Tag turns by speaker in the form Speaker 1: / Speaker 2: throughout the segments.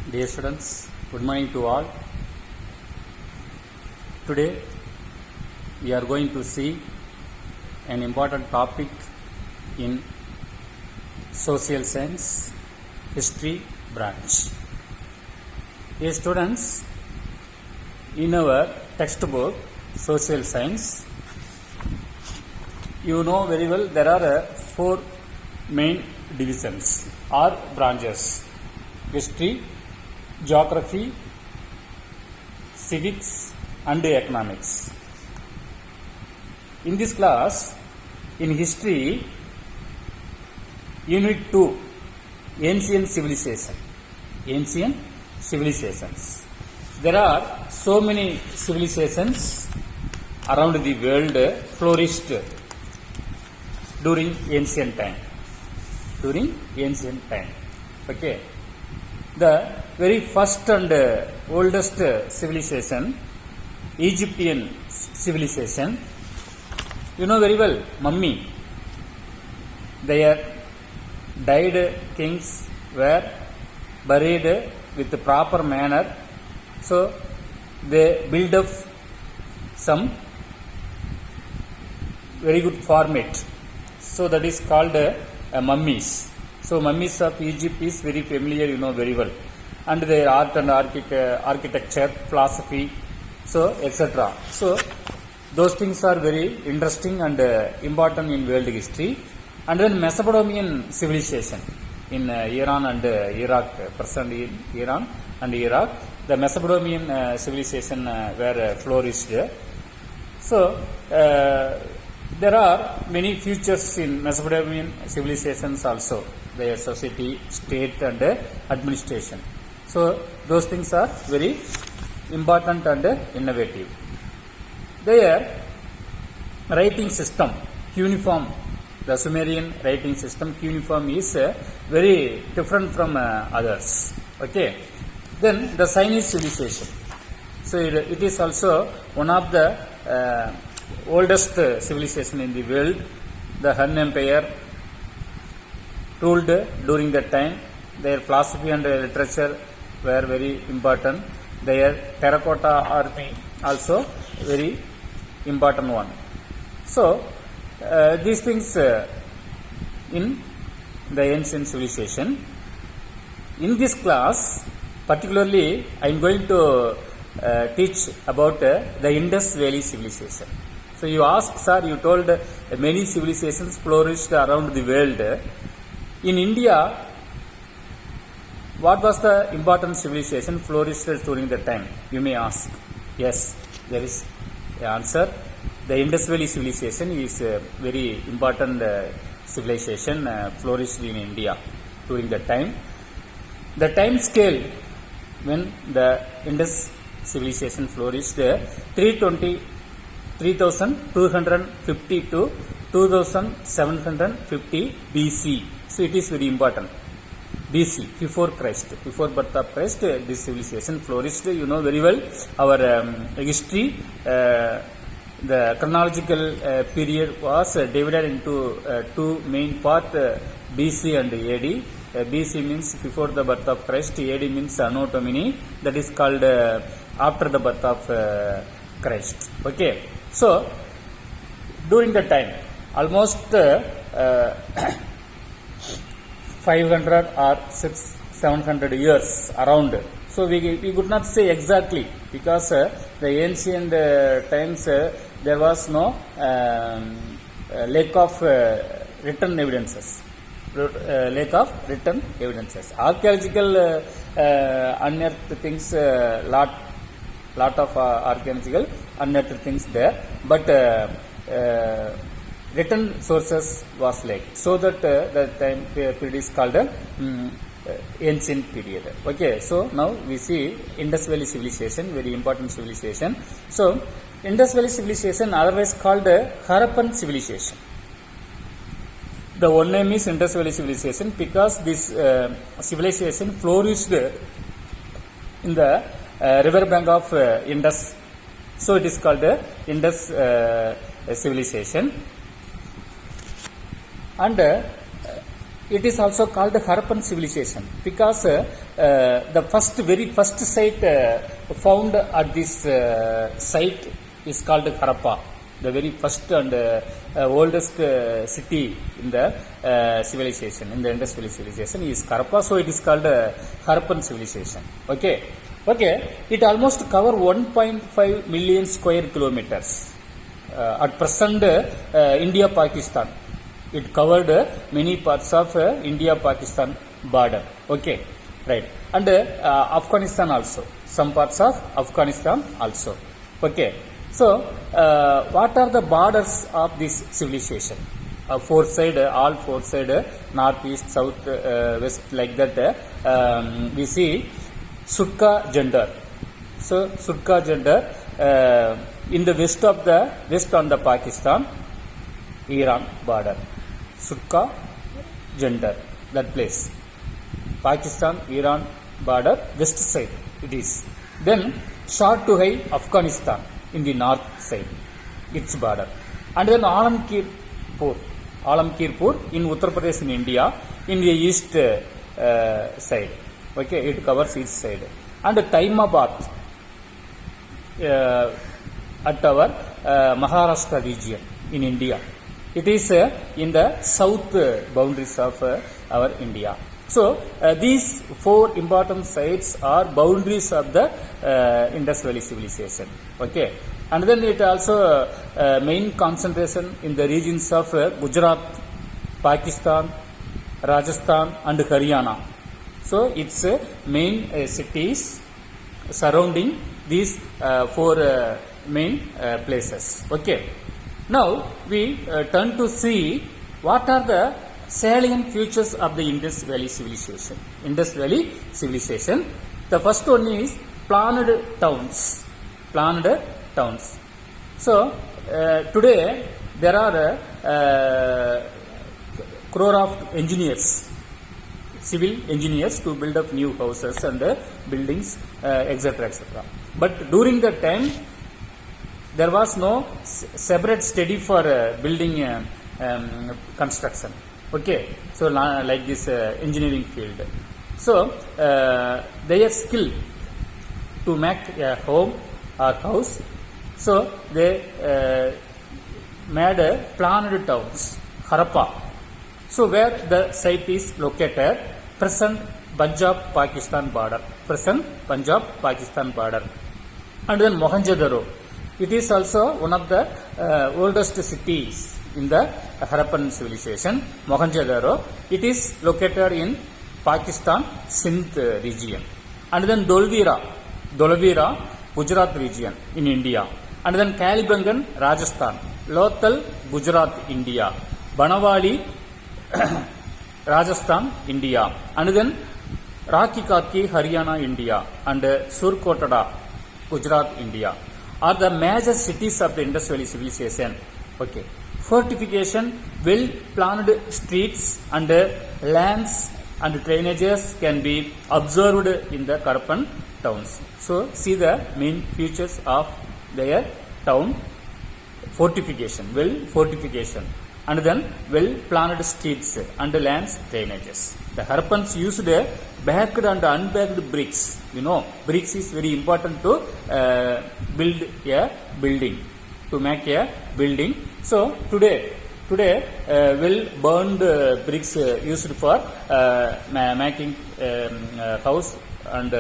Speaker 1: Dear students, good morning to all. Today we are going to see an important topic in social science history branch. Dear students, in our textbook social science, you know very well there are four main divisions or branches: history, geography, civics and economics. In this class, in history, unit 2, ancient civilizations. There are so many civilizations around the world flourished during ancient time. Okay. The very first and oldest civilization, Egyptian civilization, you know very well, mummy. Their died kings were buried with the proper manner, so they build up some very good format. So that is called mummies. So mummies of Egypt is very familiar, you know very well, and their art and architecture, philosophy, so etc. So those things are very interesting and important in world history. And then Mesopotamian civilization in Iran and Iraq, present in Iran and Iraq, the Mesopotamian civilization were flourished. So there are many features in Mesopotamian civilizations also, their society, state and administration. So those things are very important and innovative. Their writing system, cuneiform, the Sumerian writing system, cuneiform, is very different from others. Okay. Then the Chinese civilization. So it is also one of the oldest civilization in the world. The Han Empire ruled during that time. Their philosophy and literature were very important. Their terracotta army also very important one. So these things in the ancient civilization. In this class, particularly, I am going to teach about the Indus Valley civilization. So you asked, sir, you told many civilizations flourished around the world. In India, what was the important civilization flourished during that time? You may ask. Yes, there is the answer. The Indus Valley civilization is a very important civilization flourished in India during that time. The time scale when the Indus civilization flourished, 3250 to 2750 BC. So it is very important. BC, before Christ, before birth of Christ, this civilization flourished. You know very well our history. The chronological period was divided into two main parts, BC and AD. BC means before the birth of Christ, AD means Anno Domini, that is called after the birth of Christ. Okay. So during that time, almost 500 or 700 years around. So we could not say exactly, because the ancient times there was no lack of written evidences. Archaeological unearthed things, lot of archaeological unearthed things there, but written sources was like, so that the time period is called ancient period. Okay, so now we see Indus Valley civilization, very important civilization. So Indus Valley civilization, otherwise called Harappan civilization. The one name is Indus Valley civilization because this civilization flourished in the river bank of Indus. So it is called Indus civilization. And it is also called Harappan civilization because the very first site found at this site is called Harappa. The very first and oldest city in the civilization, in the Indus Valley civilization is Harappa. So it is called Harappan civilization. Okay. It almost cover 1.5 million square kilometers. At present, India Pakistan. It covered many parts of India-Pakistan border. Okay, right. And Afghanistan also. Some parts of Afghanistan also. Okay. So, what are the borders of this civilization? All four side, north, east, south, west, like that. We see Sutka gender. So, Sutka gender in the west on the Pakistan, Iran border. Sutka gender, that place. Pakistan, Iran border, west side it is. Then Shah to High, Afghanistan in the north side, its border. And then Alamkirpur in Uttar Pradesh in India, in the east side. Okay, it covers east side. And Taimabad at our Maharashtra region in India. It is in the south boundaries of our India. So, these four important sites are boundaries of the Indus Valley civilization. Okay. And then it also main concentration in the regions of Gujarat, Pakistan, Rajasthan and Haryana. So, its main cities surrounding these four main places. Okay. Now, we turn to see what are the salient features of the Indus Valley civilization. Indus Valley civilization. The first one is planned towns. Planned towns. So, today there are crore of engineers, civil engineers to build up new houses and buildings, etc. etc. But during that time, there was no separate study for building construction. Okay, so like this engineering field. So, their skill to make a home or house. So, they made planned towns, Harappa. So, where the site is located, present Punjab Pakistan border. Present Punjab Pakistan border. And then Mohenjo-daro. It is also one of the oldest cities in the Harappan civilization, Mohenjo-daro. It is located in Pakistan, Sindh region. And then Dholavira, Gujarat region in India. And then Kalibangan, Rajasthan. Lothal, Gujarat, India. Banawali, Rajasthan, India. And then Rakhi, Haryana, India. And Surkotada, Gujarat, India. Are the major cities of the Indus Valley civilization. Okay. Fortification, well-planned streets and lands and drainages can be observed in the Harappan towns. So, see the main features of their town: fortification, fortification, and then well-planned streets and lands, drainages. The Harappans used backed and unbacked bricks. You know, bricks is very important to build a building, to make a building. So, today well-burned bricks used for making house and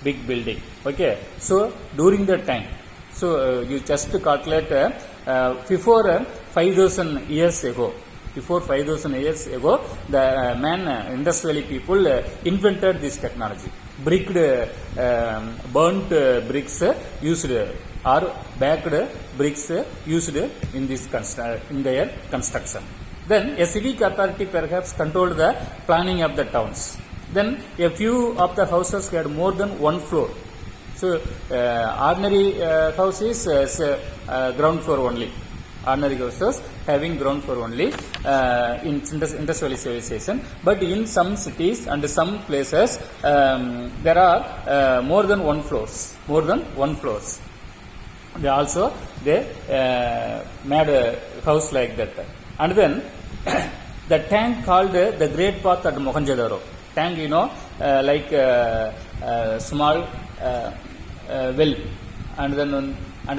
Speaker 1: big building. Okay. So, during that time, so you just calculate before 5,000 years ago. Before 5,000 years ago, the Indus Valley people invented this technology. Bricked, burnt bricks used or backed bricks used in this in their construction. Then a civic authority perhaps controlled the planning of the towns. Then a few of the houses had more than one floor. So ordinary house is ground floor only. Ordinary houses having ground floor only in Indus Valley civilization. But in some cities and some places there are more than one floors. More than one floors. They made a house like that. And then The tank called the Great Bath at Mohenjo-daro. Tank, like small well, and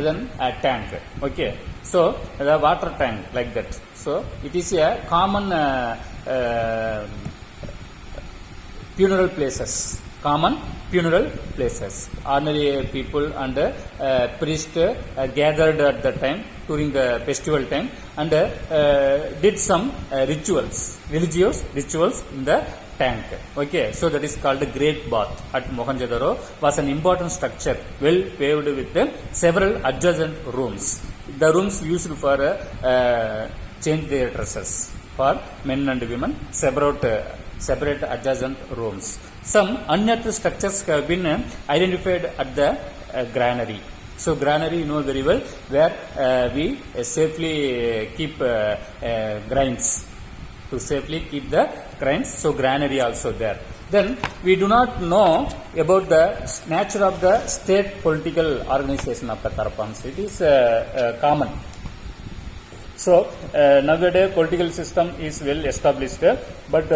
Speaker 1: then a tank. Okay, so the water tank like that. So it is a common funeral places. Common funeral places. Ordinary people and priest gathered at the time during the festival time and did some rituals, religious rituals in the tank. Okay, so that is called the Great Bath at Mohenjo-daro. Was an important structure, well paved with several adjacent rooms. The rooms used for change their dresses for men and women, separate adjacent rooms. Some unearthed structures have been identified at the granary. So granary, very well, where we safely keep grains. To safely keep the grains. So granary also there. Then we do not know about the nature of the state political organization of the Harappans. It is common. So nowadays political system is well established, but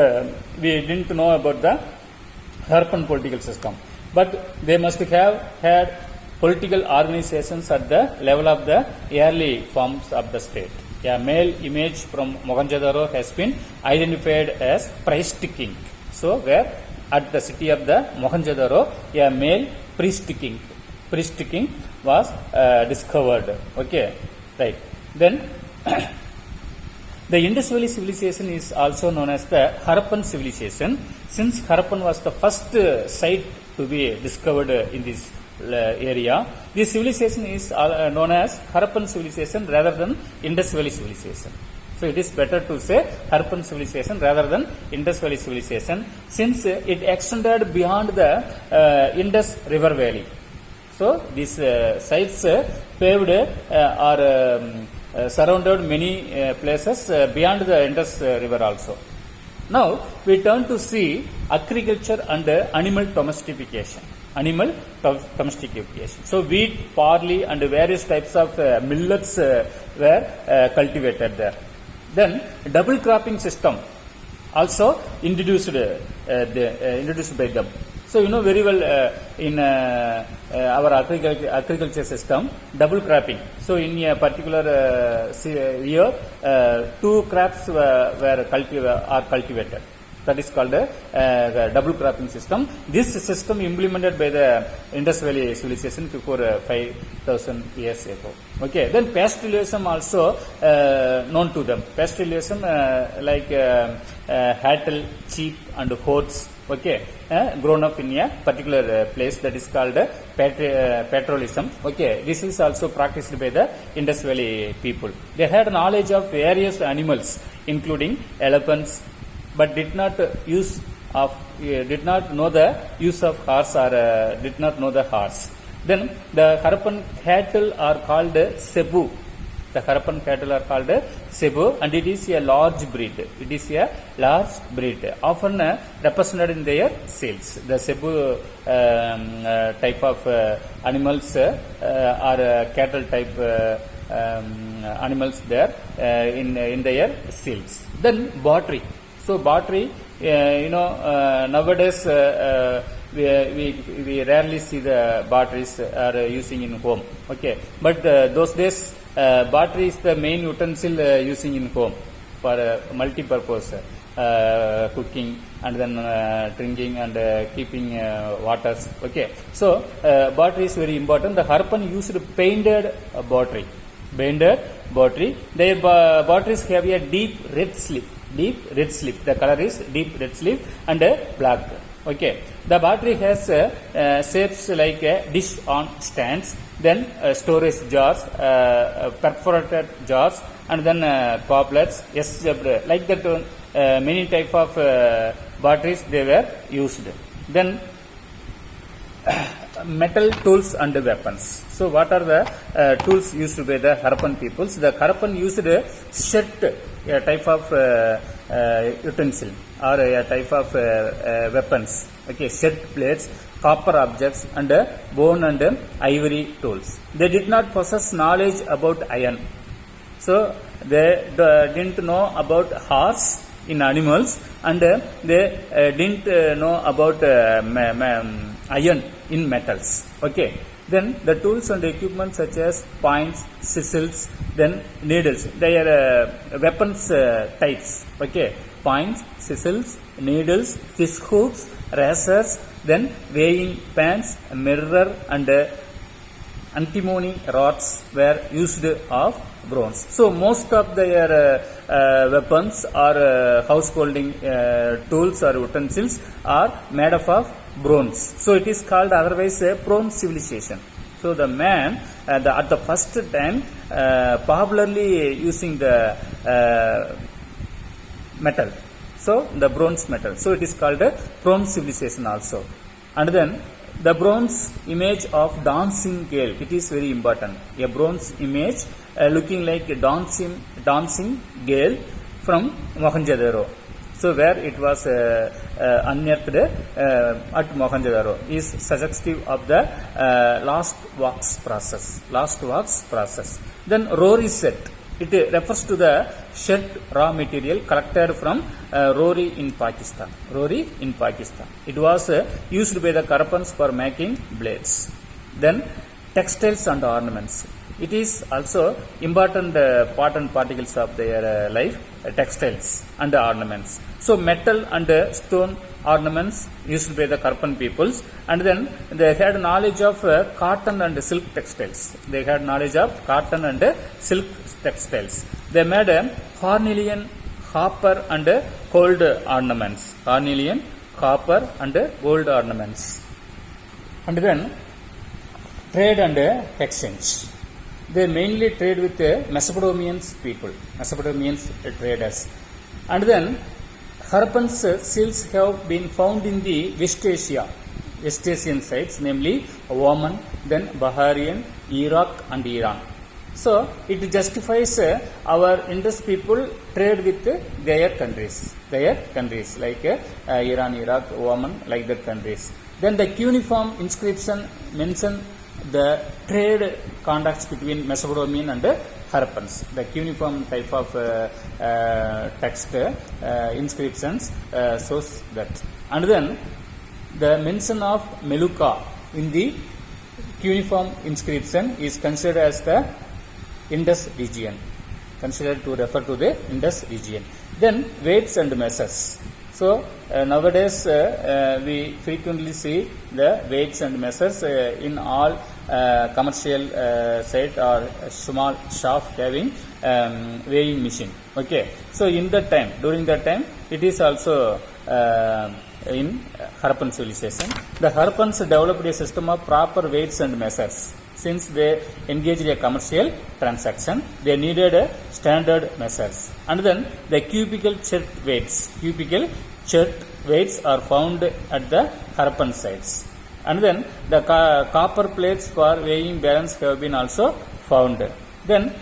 Speaker 1: we didn't know about the Harappan political system. But they must have had political organizations at the level of the early forms of the state. A male image from Mohenjo-daro has been identified as priest king. So where at the city of the Mohenjo-daro, a male priest king was discovered. Okay, right. Then the Indus Valley civilization is also known as the Harappan civilization, since Harappan was the first site to be discovered in this area. This civilization is known as Harappan civilization rather than Indus Valley civilization. So it is better to say Harappan civilization rather than Indus Valley civilization, since it extended beyond the Indus River Valley. So these sites paved or surrounded many places beyond the Indus River also. Now we turn to see agriculture and animal domestication. So wheat, barley and various types of millets were cultivated there. Then double cropping system also introduced by them. So very well in our agriculture system, double cropping. So in a particular year, two crops are cultivated. That is called a double cropping system. This system implemented by the Indus Valley civilization before 5,000 years ago. Okay. Then pastoralism also known to them. Pastoralism like cattle, sheep and goats. Okay, grown up in a particular place, that is called pastoralism. Okay, this is also practiced by the Indus Valley people. They had knowledge of various animals, including elephants, but did not know the use of horse or did not know the horse. Then the Harappan cattle are called Cebu. The Harappan cattle are called Cebu, and it is a large breed. Often represented in their sales. The Cebu type of animals are cattle type animals there in their sales. Then battery. So battery, nowadays we rarely see the batteries are using in home. Okay, but those days battery is the main utensil using in home for multi-purpose cooking and then drinking and keeping waters. Okay, so battery is very important. The Harappan used painted battery. Their batteries have a deep red sleeve. The color is deep red sleeve and black. Okay. The battery has shapes like a dish on stands, then storage jars, perforated jars, and then poplars, like that. Many type of batteries they were used. Then metal tools and weapons. So what are the tools used by the Harappan peoples? The Harappan used shet, a type of utensil or a type of weapons. Okay, shet blades, copper objects and bone and ivory tools. They did not possess knowledge about iron. So they didn't know about horse in animals, and they didn't know about iron in metals. Okay. Then the tools and equipment such as points, chisels, then needles. They are weapons types. Okay, points, chisels, needles, fish hooks, razors, then weighing pans, mirror, and antimony rods were used of bronze. So most of their weapons or householding tools or utensils are made up of bronze. So it is called otherwise a bronze civilization. So the man at the first time popularly using the metal. So the bronze metal. So it is called a bronze civilization also. And then the bronze image of dancing girl. It is very important. A bronze image looking like a dancing girl from Mohenjo-daro. So where it was unearthed at Mohenjo-daro is suggestive of the last wax process. Then Rory set. It refers to the shed raw material collected from Rory in Pakistan. It was used by the Karapans for making blades. Then textiles and ornaments. It is also important part and particles of their life, textiles and ornaments. So metal and stone ornaments used by the Karpan peoples, and then they had knowledge of cotton and silk textiles. They made a cornelian, copper and gold ornaments. And then trade and exchange. They mainly trade with Mesopotamian traders. And then Harappan's seals have been found in the West Asian sites, namely Oman, then Bahrain, Iraq and Iran. So it justifies our Indus people trade with their countries like Iran, Iraq, Oman, like that countries. Then the cuneiform inscription mention the trade contacts between Mesopotamian and Harappans. The cuneiform type of text inscriptions shows that. And then the mention of Meluka in the cuneiform inscription is considered as the Indus region. Considered to refer to the Indus region. Then weights and measures. So nowadays we frequently see the weights and measures in all commercial site or small shop having weighing machine. Okay. So during that time, it is also in Harappan civilization. The Harappans developed a system of proper weights and measures. Since they engaged in a commercial transaction, they needed standard measures. And then the cubical chert weights are found at the Harappan sites. And then the copper plates for weighing balance have been also found. Then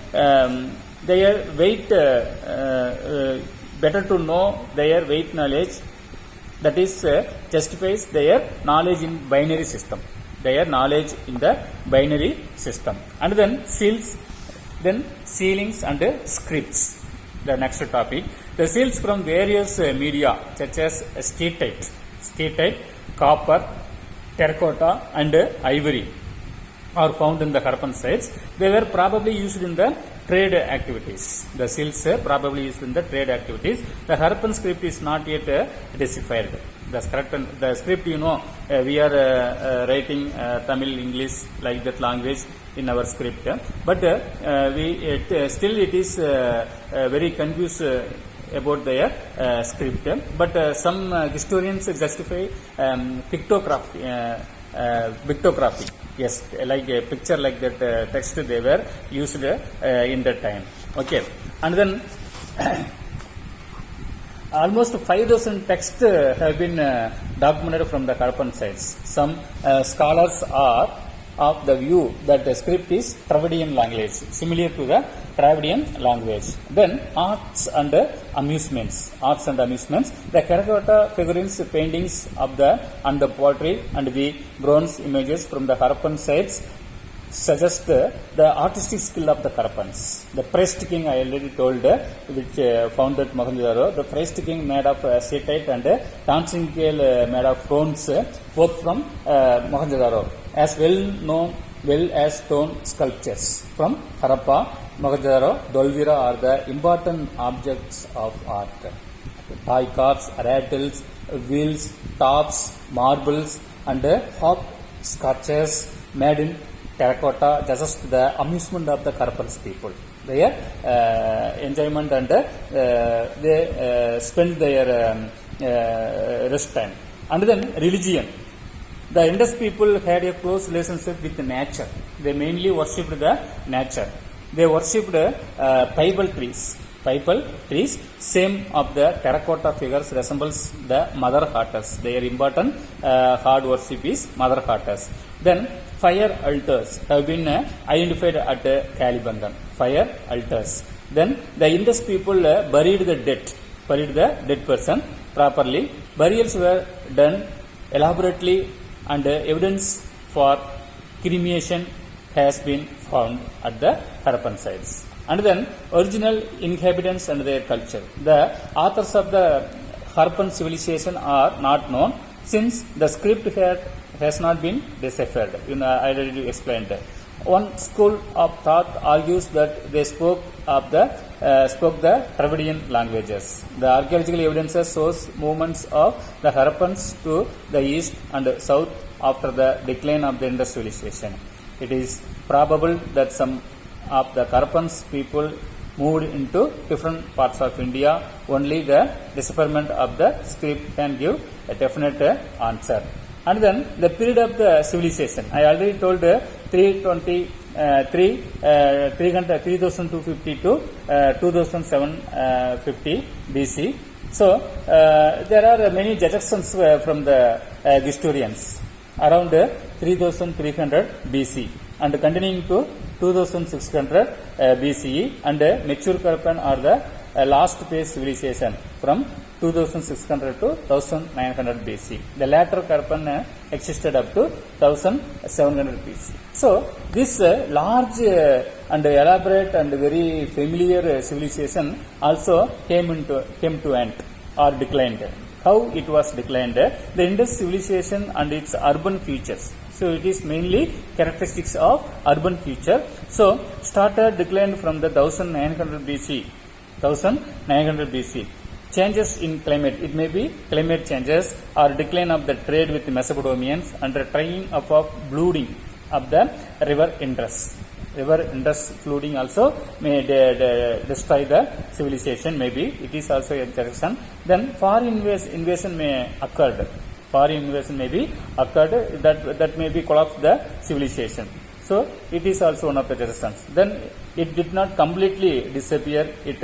Speaker 1: their weight, better to know their weight knowledge, that is justifies their knowledge in binary system. And then seals, then sealings and scripts. The next topic, the seals from various media such as steatite, copper, terracotta and ivory are found in the Harappan sites. They were probably used in the trade activities. The seals probably used in the trade activities. The Harappan script is not yet deciphered. The script, we are writing Tamil, English, like that language in our script. But still it is very confused about their script. But some historians justify pictography. Yes, like a picture like that text they were used in that time. Okay. And then almost 5,000 texts have been documented from the Harappan sites. Some scholars are of the view that the script is Dravidian language, similar to the Dravidian language. Then arts and amusements. The terracotta figurines, paintings of and the pottery and the bronze images from the Harappan sites suggests the artistic skill of the Harappans. The priest king I already told, which founded Mohenjo-daro. The priest king made of acetate and dancing girl made of bronze, both from Mohenjo-daro, as well as stone sculptures from Harappa, Mohenjo-daro, Dholvira are the important objects of art. Toy cars, rattles, wheels, tops, marbles, and hop sculptures made in terracotta just the amusement of the Harappans people. Their enjoyment and they spend their rest time. And then religion. The Indus people had a close relationship with nature. They mainly worshipped the nature. They worshipped pipal trees. Pipal trees, same of the terracotta figures resembles the mother goddess. Their important god worship is mother goddess. Then fire altars have been identified at Kalibangan. Fire altars. Then the Indus people buried the dead person properly. Burials were done elaborately and evidence for cremation has been found at the Harappan sites. And then original inhabitants and their culture. The authors of the Harappan civilization are not known since the script has not been deciphered. I already explained that. One school of thought argues that they spoke the Dravidian languages. The archaeological evidence shows movements of the Harappans to the east and south after the decline of the Indus civilization. It is probable that some of the Harappans people moved into different parts of India. Only the decipherment of the script can give a definite answer. And then the period of the civilization. I already told 3250 to 2750 BC. So there are many deductions from the historians around 3300 BC and continuing to 2600 BCE, and mature Harappan are the last phase civilization from 2600 to 1900 BC. The latter Harappan existed up to 1700 BC. So this large and elaborate and very familiar civilization also came to end or declined. How it was declined? The Indus civilization and its urban features. So it is mainly characteristics of urban feature. So started decline from the 1900 BC. Changes in climate. It may be climate changes or decline of the trade with the Mesopotamians and the drying up of blooding of the river Indus. River Indus flooding also may destroy the civilization. Maybe it is also a correction. Then foreign invasion may occurred. Foreign invasion may be occurred that may be collapse the civilization. So it is also one of the resistance. Then it did not completely disappear. It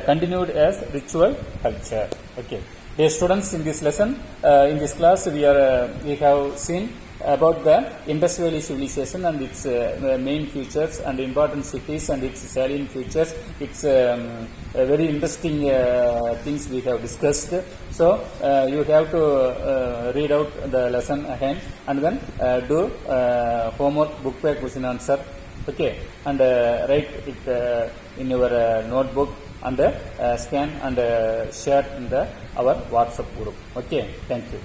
Speaker 1: continued as ritual culture. Okay. Dear students, in this lesson, in this class, we have seen about the Indus Valley civilization and its main features and important cities and its salient features. It's very interesting things we have discussed. So you have to read out the lesson again and then do homework, book back question answer. Okay, and write it in your notebook and scan and share in our WhatsApp group. Okay, thank you.